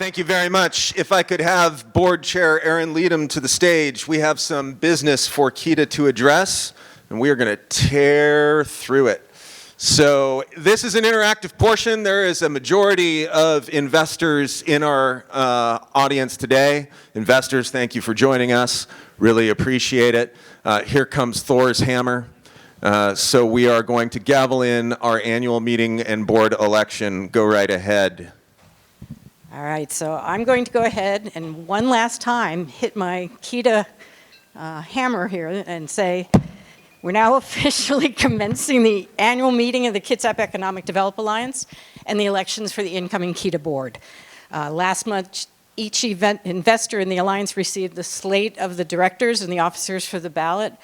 Thank you very much. If I could have Board Chair Aaron Leadham to the stage, we have some business for KEDA to address, and we are going to tear through it. So this is an interactive portion. There is a majority of investors in our audience today. Investors, thank you for joining us. Really appreciate it. Here comes Thor's hammer. So we are going to gavel in our annual meeting and board election. Go right ahead. All right, so I'm going to go ahead and one last time hit my KEDA hammer here and say we're now officially commencing the annual meeting of the Kitsap Economic Development Alliance and the elections for the incoming KEDA board. Last month, each investor in the alliance received the slate of the directors and the officers for the ballot.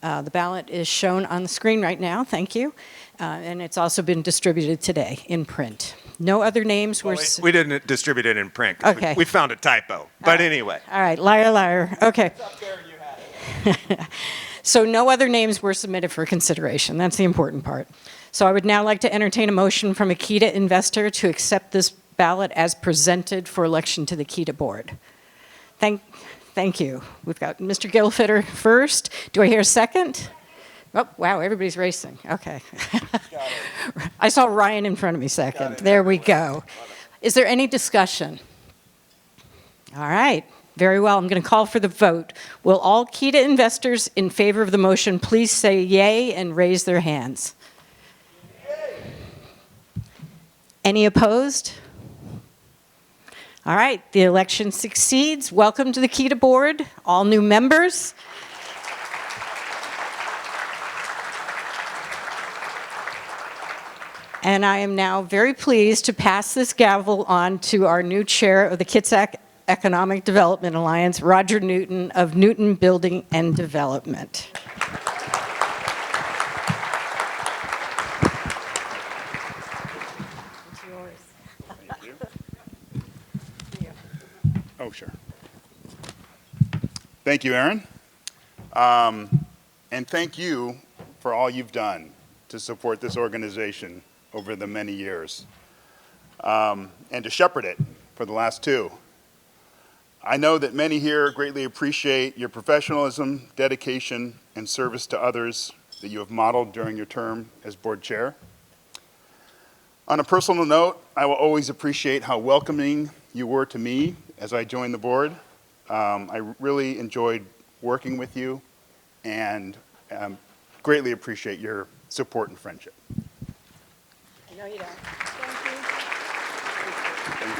The ballot is shown on the screen right now, thank you. And it's also been distributed today in print. No other names were... We didn't distribute it in print. Okay. We found a typo. But anyway. All right, liar, liar. Okay. It's up there, you had it. So no other names were submitted for consideration. That's the important part. So I would now like to entertain a motion from a KEDA investor to accept this ballot as presented for election to the KEDA board. Thank you. We've got Mr. Gilfitter first. Do I hear a second? Oh, wow, everybody's racing. Okay. I saw Ryan in front of me second. There we go. Is there any discussion? All right. Very well. I'm going to call for the vote. Will all KEDA investors in favor of the motion please say yay and raise their hands? Yay. Any opposed? All right. The election succeeds. Welcome to the KEDA board, all new members. And I am now very pleased to pass this gavel on to our new chair of the Kitsap Economic Development Alliance, Roger Newton of Newton Building and Development. It's yours. Thank you. Oh, sure. Thank you, Aaron. And thank you for all you've done to support this organization over the many years, and to shepherd it for the last 2. I know that many here greatly appreciate your professionalism, dedication, and service to others that you have modeled during your term as board chair. On a personal note, I will always appreciate how welcoming you were to me as I joined the board. I really enjoyed working with you and greatly appreciate your support and friendship. No, you don't. Thank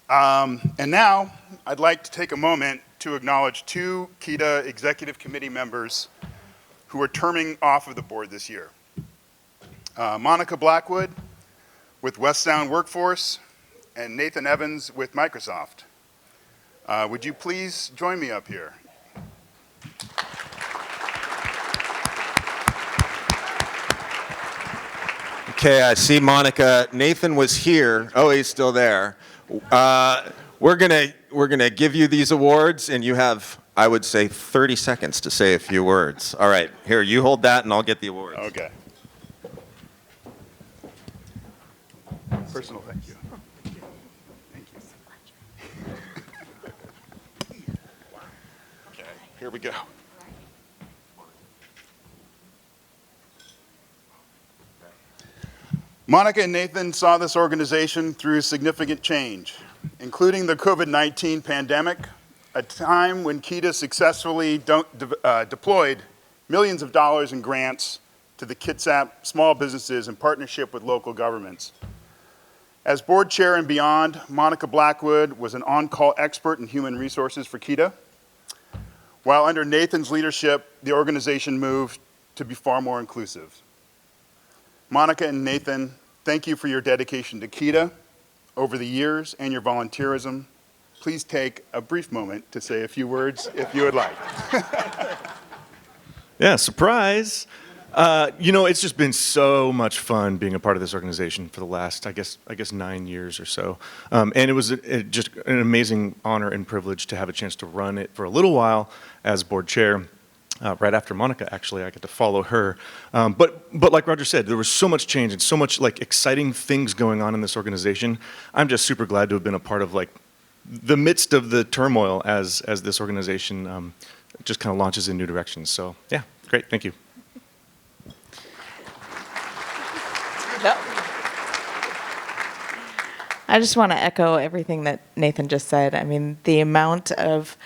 you. And now, I'd like to take a moment to acknowledge 2 KEDA Executive Committee members who are terming off of the board this year. Monica Blackwood with West Sound Workforce and Nathan Evans with Microsoft. Would you please join me up here? Okay, I see Monica. Nathan was here. Oh, he's still there. We're gonna give you these awards, and you have, I would say, 30 seconds to say a few words. All right, here, you hold that, and I'll get the awards. Okay. Personal thank you. Thank you. Okay, here we go. Monica and Nathan saw this organization through significant change, including the COVID-19 pandemic, a time when KEDA successfully deployed millions of dollars in grants to the Kitsap small businesses in partnership with local governments. As board chair and beyond, Monica Blackwood was an on-call expert in human resources for KEDA. While under Nathan's leadership, the organization moved to be far more inclusive. Monica and Nathan, thank you for your dedication to KEDA over the years and your volunteerism. Please take a brief moment to say a few words if you would like. Yeah, surprise. It's just been so much fun being a part of this organization for the last, I guess 9 years or so. And it was just an amazing honor and privilege to have a chance to run it for a little while as board chair. right after Monica, actually. I get to follow her. But like Roger said, there was so much change and so much like exciting things going on in this organization. I'm just super glad to have been a part of like the midst of the turmoil as this organization just kind of launches in new directions. So yeah, great, thank you. I just want to echo everything that Nathan just said. I mean, the amount of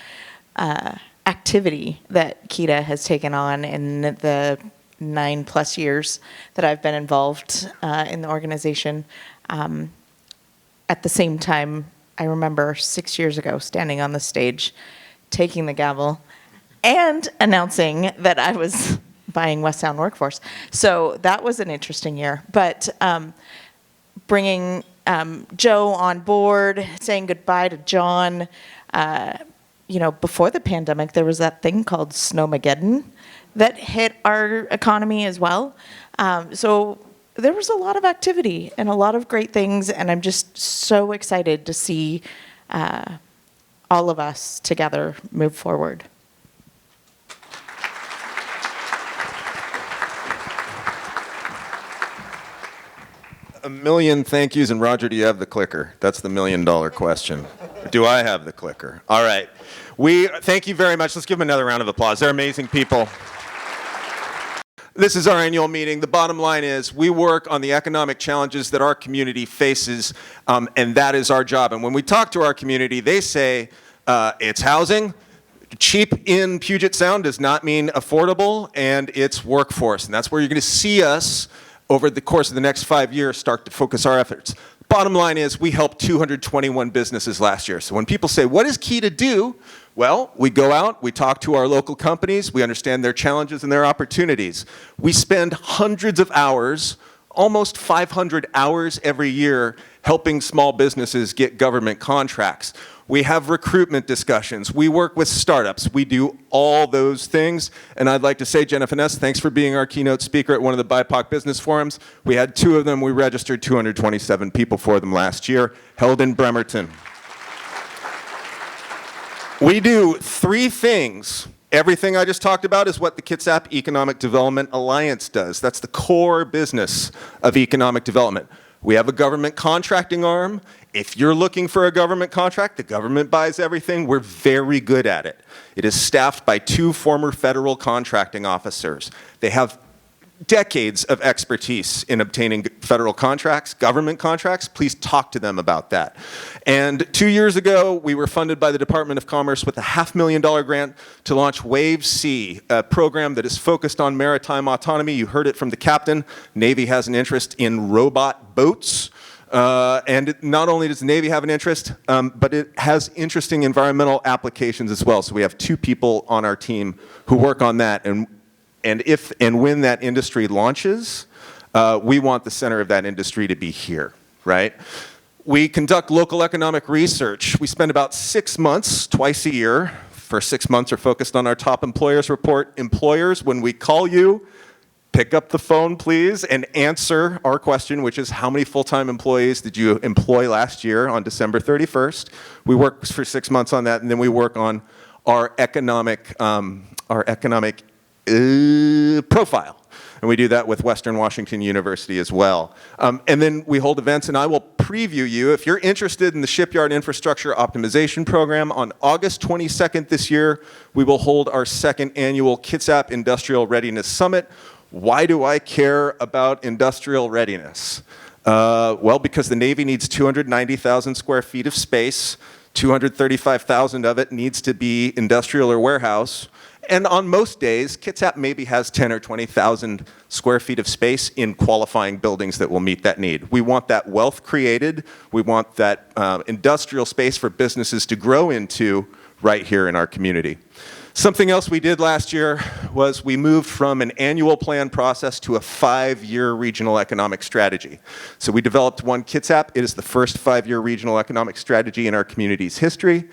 activity that KEDA has taken on in the 9+ years that I've been involved in the organization. At the same time, I remember 6 years ago standing on the stage, taking the gavel, and announcing that I was buying West Sound Workforce. So that was an interesting year. But bringing Joe on board, saying goodbye to John. Before the pandemic, there was that thing called Snowmageddon that hit our economy as well. So there was a lot of activity and a lot of great things, and I'm just so excited to see all of us together move forward. A million thank yous, and Roger, do you have the clicker? That's the $1 million question. Do I have the clicker? All right. Thank you very much. Let's give them another round of applause. They're amazing people. This is our annual meeting. The bottom line is we work on the economic challenges that our community faces, and that is our job. And when we talk to our community, they say it's housing. Cheap in Puget Sound does not mean affordable, and it's workforce. And that's where you're going to see us over the course of the next 5 years start to focus our efforts. Bottom line is we helped 221 businesses last year. So when people say, what does KEDA do? Well, we go out, we talk to our local companies, we understand their challenges and their opportunities. We spend hundreds of hours, almost 500 hours every year, helping small businesses get government contracts. We have recruitment discussions. We work with startups. We do all those things. And I'd like to say, Jenna Finesse, thanks for being our keynote speaker at one of the BIPOC business forums. We had 2 of them. We registered 227 people for them last year, held in Bremerton. We do 3 things. Everything I just talked about is what the Kitsap Economic Development Alliance does. That's the core business of economic development. We have a government contracting arm. If you're looking for a government contract, the government buys everything. We're very good at it. It is staffed by 2 former federal contracting officers. They have decades of expertise in obtaining federal contracts, government contracts. Please talk to them about that. And 2 years ago, we were funded by the Department of Commerce with a $500,000 grant to launch Wave C, a program that is focused on maritime autonomy. You heard it from the captain. Navy has an interest in robot boats. And not only does the Navy have an interest, but it has interesting environmental applications as well. So we have 2 people on our team who work on that. And if and when that industry launches, we want the center of that industry to be here, right? We conduct local economic research. We spend about 6 months, twice a year. First 6 months are focused on our top employers report. Employers, when we call you, pick up the phone, please, and answer our question, which is how many full-time employees did you employ last year on December 31st? We work for 6 months on that, and then we work on our economic profile. And we do that with Western Washington University as well. And then we hold events, and I will preview you. If you're interested in the Shipyard Infrastructure Optimization Program, on August 22nd this year, we will hold our 2nd annual Kitsap Industrial Readiness Summit. Why do I care about industrial readiness? Well, because the Navy needs 290,000 square feet of space. 235,000 of it needs to be industrial or warehouse. And on most days, Kitsap maybe has 10 or 20,000 square feet of space in qualifying buildings that will meet that need. We want that wealth created. We want that industrial space for businesses to grow into right here in our community. Something else we did last year was we moved from an annual plan process to a 5-year regional economic strategy. So we developed One Kitsap. It is the first 5-year regional economic strategy in our community's history.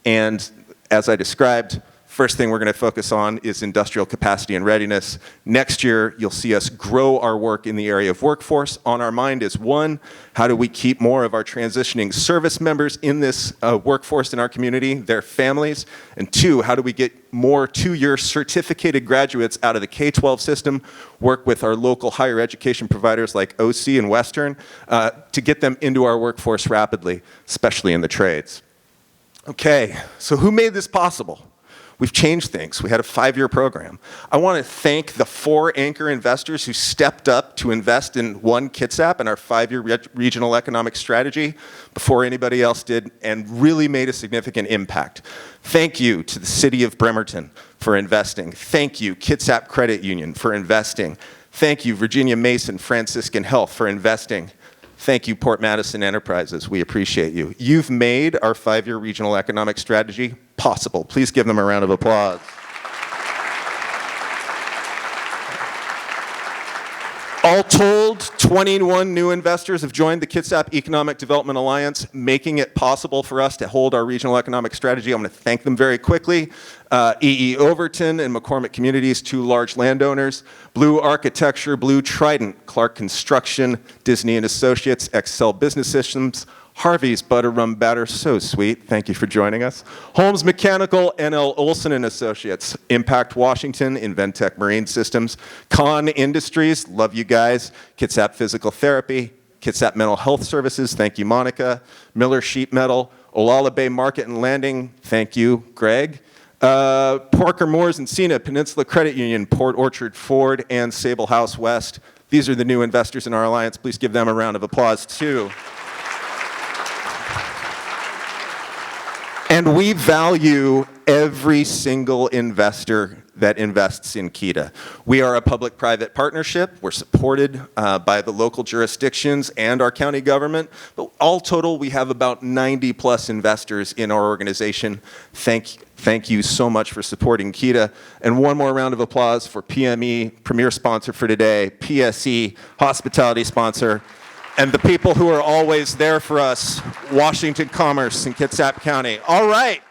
And as I described, First thing we're going to focus on is industrial capacity and readiness. Next year, you'll see us grow our work in the area of workforce. On our mind is one, how do we keep more of our transitioning service members in this workforce in our community, their families? And two, how do we get more two-year certificated graduates out of the K-12 system, work with our local higher education providers like OC and Western to get them into our workforce rapidly, especially in the trades. Okay, so who made this possible? We've changed things. We had a 5-year program. I want to thank the 4 anchor investors who stepped up to invest in One Kitsap and our 5-year regional economic strategy before anybody else did, and really made a significant impact. Thank you to the City of Bremerton for investing. Thank you, Kitsap Credit Union, for investing. Thank you, Virginia Mason Franciscan Health, for investing. Thank you, Port Madison Enterprises. We appreciate you. You've made our 5-year regional economic strategy possible. Please give them a round of applause. All told, 21 new investors have joined the Kitsap Economic Development Alliance, making it possible for us to hold our regional economic strategy. I'm going to thank them very quickly. E.E. Overton and McCormick Communities, 2 large landowners. Blue Architecture, Blue Trident, Clark Construction, Disney and Associates, Excel Business Systems, Harvey's Butter Rum Batter, so sweet. Thank you for joining us. Holmes Mechanical, NL Olson and Associates, Impact Washington, Inventec Marine Systems, Kahn Industries, love you guys, Kitsap Physical Therapy, Kitsap Mental Health Services, thank you, Monica, Miller Sheet Metal, Olalla Bay Market and Landing, thank you, Greg. Parker Moores and Cena, Peninsula Credit Union, Port Orchard Ford, and Sable House West. These are the new investors in our alliance. Please give them a round of applause, too. And we value every single investor that invests in KEDA. We are a public-private partnership. We're supported by the local jurisdictions and our county government. But all total, we have about 90-plus investors in our organization. Thank you so much for supporting KEDA. And one more round of applause for PME, premier sponsor for today, PSE, hospitality sponsor, and the people who are always there for us, Washington Commerce in Kitsap County. All right.